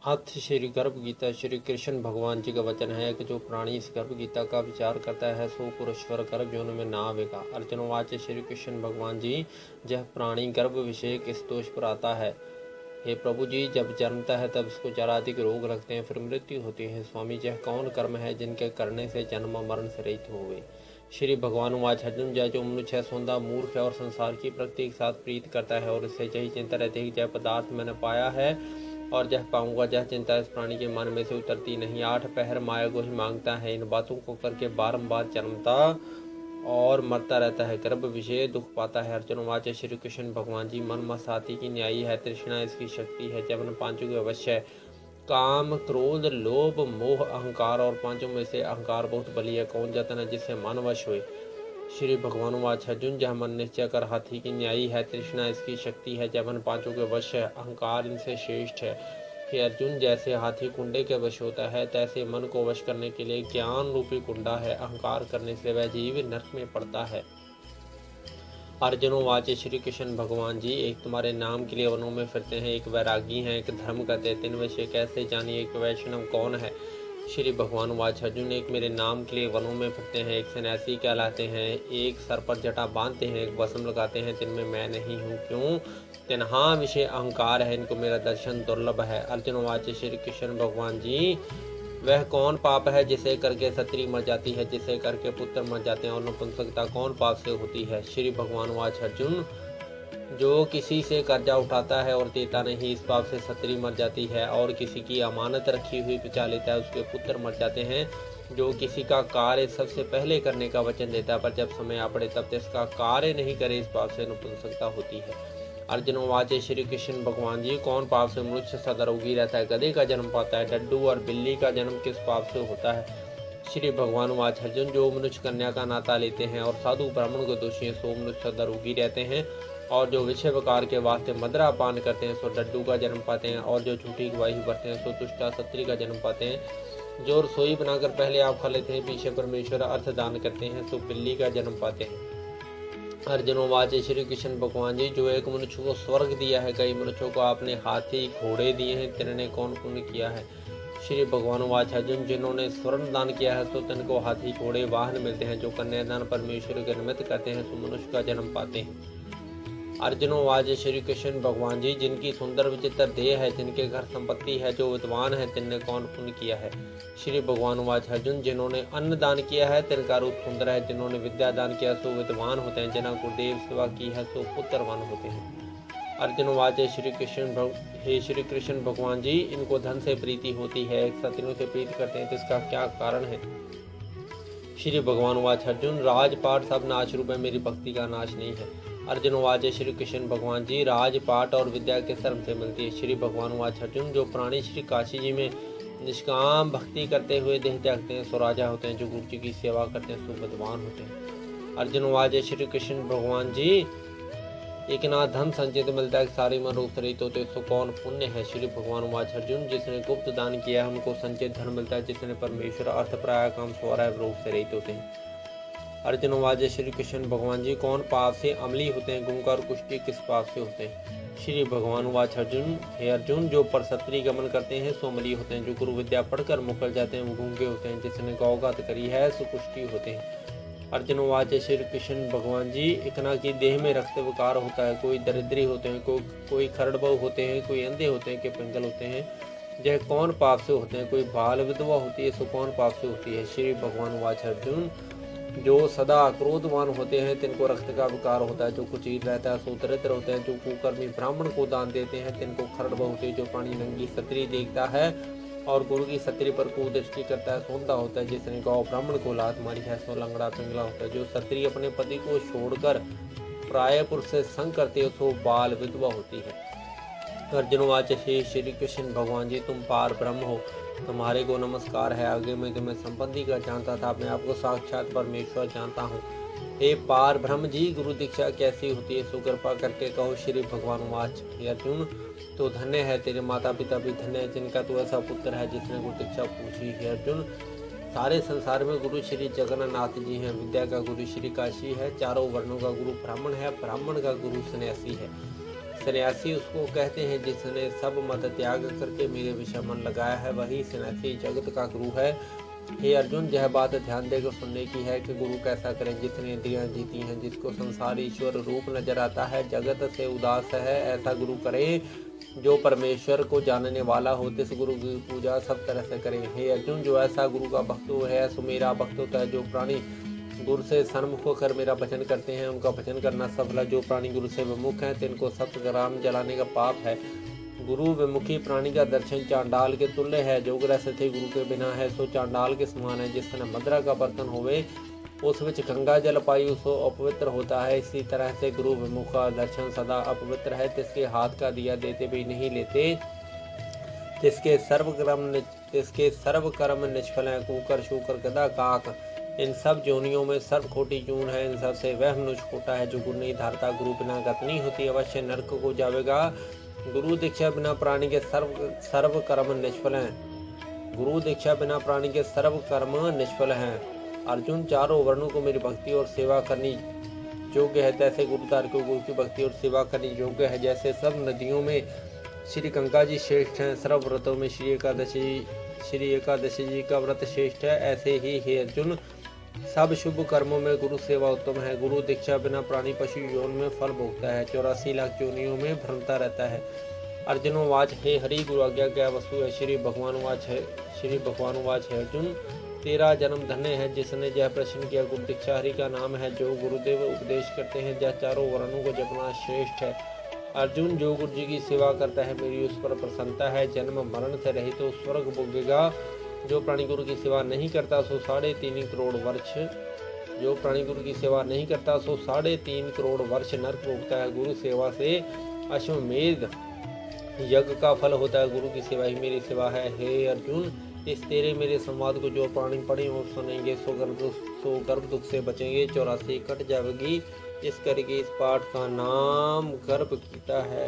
अथ श्री गर्भ गीता। श्री कृष्ण भगवान जी का वचन है कि जो प्राणी इस गर्भ गीता का विचार करता है सो पुरुषवर गर्भ योनि में ना आवेगा। अर्जुनवाच श्री कृष्ण भगवान जी, यह प्राणी गर्भ विषय किस दोष पर आता है? हे प्रभु जी, जब जन्मता है तब इसको जराधिक रोग लगते हैं, फिर मृत्यु होती है। स्वामी, यह कौन कर्म है जिनके करने से जन्म मरण से रहित हुए? श्री भगवान वाच अर्जुन, जय जो मनुष्य है सौंदा मूर्ख है और संसार की प्रकृति के साथ प्रीत करता है और इससे यही चिंता रहती है कि जय पदार्थ मैंने पाया है और जह पाऊंगा, जह चिंता इस प्राणी के मन में से उतरती नहीं। 8 पहर माया को ही मांगता है, इन बातों को करके बारंबार जन्मता और मरता रहता है, गर्भ विषय दुख पाता है। अर्जुन वाच श्री कृष्ण भगवान जी, मन मसाती की न्यायी है, तृष्णा इसकी शक्ति है, जबन पांचों के अवश्य है। काम क्रोध लोभ मोह अहंकार, और पांचों में से अहंकार बहुत बली है। कौन जतन है जिससे मन वश हुए? श्री भगवान वाच अर्जुन, जह मन निश्चय कर हाथी की न्यायी है, तृष्णा इसकी शक्ति है, जबन पांचों के वश है, अहंकार इनसे श्रेष्ठ है। हे अर्जुन, जैसे हाथी कुंडे के वश होता है तैसे मन को वश करने के लिए ज्ञान रूपी कुंडा है। अहंकार करने से वह जीव नरक में पड़ता है। अर्जुन वाच श्री कृष्ण भगवान जी, एक तुम्हारे नाम के लिए वनों में फिरते हैं, एक वैरागी हैं, एक धर्म कहते हैं, तीन विषय कैसे जानिए, एक वैष्णव कौन है? श्री भगवान वाच अर्जुन, एक मेरे नाम के लिए वनों में फिरते हैं, एक सन्यासी कहलाते हैं, एक सर पर जटा बांधते हैं, एक वसम लगाते हैं, जिनमें मैं नहीं हूँ। क्यों? तिन्हा विषय अहंकार है, इनको मेरा दर्शन दुर्लभ है। अर्जुन वाच श्री कृष्ण भगवान जी, वह कौन पाप है जिसे करके स्त्री मर जाती है, जिसे करके पुत्र मर जाते हैं, और नपुंसकता कौन पाप से होती है? श्री भगवान वाच अर्जुन, जो किसी से कर्जा उठाता है और देता नहीं, इस पाप से स्त्री मर जाती है, और किसी की अमानत रखी हुई बचा लेता है, उसके पुत्र मर जाते हैं। जो किसी का कार्य सबसे पहले करने का वचन देता है पर जब समय आ पड़े तब इसका कार्य नहीं करे, इस पाप से नपुंसकता होती है। अर्जुन वाच श्री कृष्ण भगवान जी, कौन पाप से मनुष्य सदा रोगी रहता है, गधे का जन्म पाता है, डड्डू और बिल्ली का जन्म किस पाप से होता है? श्री भगवान वाच अर्जुन, जो मनुष्य कन्या का नाता लेते हैं और साधु ब्राह्मण को दोषी है सो मनुष्य सदा रोगी रहते हैं, और जो विषय विकार के वास्ते मदरा पान करते हैं सो डड्डू का जन्म पाते हैं, और जो झूठी गवाही भरते हैं सो दुष्टा सत्री का जन्म पाते हैं। जो रसोई बनाकर पहले आप खा लेते हैं, पीछे परमेश्वर अर्थ दान करते हैं सो बिल्ली का जन्म पाते हैं। अर्जुन वाच श्री कृष्ण भगवान जी, जो एक मनुष्य को स्वर्ग दिया है, कई मनुष्यों को आपने हाथी घोड़े दिए हैं, तिन्होंने कौन पुण्य किया है? श्री भगवान वाच अर्जुन, जिन्होंने स्वर्ण दान किया है तो तिनको हाथी घोड़े वाहन मिलते हैं, जो कन्यादान परमेश्वर के निमित्त करते हैं तो मनुष्य का जन्म पाते हैं। अर्जुन वाच श्री कृष्ण भगवान जी, जिनकी सुंदर विचित्र देह है, जिनके घर संपत्ति है, जो विद्वान है, तिनने कौन पुण्य किया है? श्री भगवान वाच अर्जुन, जिन्होंने अन्न दान किया है तिनका रूप सुंदर है, जिन्होंने विद्या दान किया सो विद्वान होते हैं, जिन्होंने गुरुदेव सेवा की है सो पुत्रवान होते हैं। अर्जुन वाच हे श्री कृष्ण भगवान जी, इनको धन से प्रीति होती है, एक सत्यों से प्रीति करते हैं, तो इसका क्या कारण है? श्री भगवान वाच अर्जुन, राजपाट सब नाश रूप है, मेरी भक्ति का नाश नहीं है। अर्जुन वाच श्री कृष्ण भगवान जी, राजपाट और विद्या किस धर्म से मिलती है? श्री भगवान वाच अर्जुन, जो प्राणी श्री काशी जी में निष्काम भक्ति करते हुए देह त्यागते हैं सो राजा होते हैं, जो गुरु जी की सेवा करते हैं सो विद्वान होते हैं। अर्जुन वाच श्री कृष्ण भगवान जी, एक ना धन संचित मिलता है, सारी मन रोग से रहित होते सो कौन पुण्य है? श्री भगवान वाच अर्जुन, जिसने गुप्त दान किया है उनको संचित धन मिलता है, जिसने परमेश्वर अर्थ प्राय काम स्वराय रोग से रहित होते हैं। अर्जुन वाच श्री कृष्ण भगवान जी, कौन पाप से अमली होते हैं, गुंगा और कुष्ठी किस पाप से होते हैं? श्री भगवान वाच अर्जुन, हे अर्जुन, जो परसत्री गमन करते हैं सो अमली होते हैं, जो गुरु विद्या पढ़कर मुकर जाते हैं वो गूंगे होते हैं, जिसने गौगात करी है सो कुष्ठी होते हैं। अर्जुन वाच श्री कृष्ण भगवान जी, इतना की देह में रक्त विकार होता है, कोई दरिद्री होते हैं, कोई खरड़बहु होते हैं, कोई अंधे होते हैं, के पिंगल होते हैं, यह कौन पाप से होते हैं? कोई बाल विधवा होती है सो कौन पाप से होती है? श्री भगवान वाच अर्जुन, जो सदा क्रोधवान होते हैं तिनको रक्त का विकार होता है, जो कुचीत रहता है सो दरिद्र होते हैं, जो कुकर्मी ब्राह्मण को दान देते हैं तिनको खरड़बहु होती है, जो प्राणी नंगी सत्री देखता है और गुरु की सत्री पर कुदृष्टि करता है सौंदा होता है, जिसने गौ ब्राह्मण को लात मारी है सो लंगड़ा पिंगला होता है, जो सत्री अपने पति को छोड़कर प्राय पुरुष से संग करती है सो बाल विधवा होती है। अर्जुन वाच श्री कृष्ण भगवान जी, तुम पार ब्रह्म हो, तुम्हारे को नमस्कार है। आगे मैं तुम्हें संपत्ति का जानता था, अपने आप को साक्षात परमेश्वर जानता हूँ। हे पार ब्रह्म जी, गुरु दीक्षा कैसी होती है सो कृपा करके कहो। श्री भगवान वाच अर्जुन, तो धन्य है तेरे माता पिता भी धन्य है, जिनका तू ऐसा पुत्र है जिसने गुरु दीक्षा पूछी है। अर्जुन, सारे संसार में गुरु श्री जगन्नाथ जी हैं, विद्या का गुरु श्री काशी है, चारों वर्णों का गुरु ब्राह्मण है, ब्राह्मण का गुरु सन्यासी है, सन्यासी उसको कहते हैं जिसने सब मत त्याग करके मेरे विषय मन लगाया है, वही सन्यासी जगत का गुरु है। हे अर्जुन, यह बात ध्यान देकर सुनने की है कि गुरु कैसा करें। जितने इंद्रियां जीती हैं, जिसको संसार ईश्वर रूप नजर आता है, जगत से उदास है, ऐसा गुरु करें। जो परमेश्वर को जानने वाला हो, तिस गुरु की पूजा सब तरह से करें। हे अर्जुन, जो ऐसा गुरु का भक्त है सो मेरा भक्त होता है। जो प्राणी गुरु से सन्मुख होकर मेरा भजन करते हैं, उनका भजन करना सफल है। जो प्राणी गुरु से विमुख हैं, तिनको 7 ग्राम जलाने का पाप है। गुरु विमुखी प्राणी का दर्शन चांडाल के तुल्य है। जो ग्रह से गुरु के बिना है सो चांडाल के समान है। जिस समय मदरा का बर्तन होवे, उस विच गंगा जल पाई, सो अपवित्र होता है। इसी तरह से गुरु विमुख का दर्शन सदा अपवित्र है। तिसके हाथ का दिया देते भी नहीं लेते, तिसके सर्व कर्म निष्फल है। कुकर शूकर गदा काक, इन सब जोनियों में सर्व खोटी जून है। इन सब से वह मनुष्य खोटा है जो गुरु नहीं धारता। गुरु बिना गति नहीं होती, अवश्य नरक को जावेगा। गुरु दीक्षा बिना प्राणी के सर्व कर्म निष्फल हैं। गुरु दीक्षा बिना प्राणी के सर्व कर्म निष्फल हैं। अर्जुन, चारों वर्णों को मेरी भक्ति और सेवा करनी योग्य है, तैसे गुरुदार को गुरु की भक्ति और सेवा करनी योग्य है। जैसे सब नदियों में श्री गंगा जी श्रेष्ठ हैं, सर्व व्रतों में श्री एकादशी जी का व्रत श्रेष्ठ है, ऐसे ही हे अर्जुन, सब शुभ कर्मों में गुरु सेवा उत्तम है। गुरु दीक्षा बिना प्राणी पशु योन में फल भोगता है, 84 लाख योनियों में भ्रमता रहता है। अर्जुनोवाच, हे हरि, गुरु आज्ञा क्या वस्तु है। श्री भगवान वाच है अर्जुन, तेरा जन्म धन्य है जिसने यह प्रश्न किया। गुरु दीक्षा हरि का नाम है, जो गुरुदेव उपदेश करते हैं। यह चारों वर्णों को जपना श्रेष्ठ है। अर्जुन, जो गुरु जी की सेवा करता है, मेरी उस पर प्रसन्नता है। जन्म मरण से रहित तो स्वर्ग भोगेगा। जो प्राणी गुरु की सेवा नहीं करता सो 3.5 करोड़ वर्ष सो 3.5 करोड़ वर्ष नरक भोगता है। गुरु सेवा से अश्वमेध यज्ञ का फल होता है। गुरु की सेवा ही मेरी सेवा है। हे अर्जुन, इस तेरे मेरे संवाद को जो प्राणी पढ़े और सुनेंगे सो गर्भ दुख से बचेंगे, 84 कट जाएगी। इस करके इस पाठ का नाम गर्भ गीता है।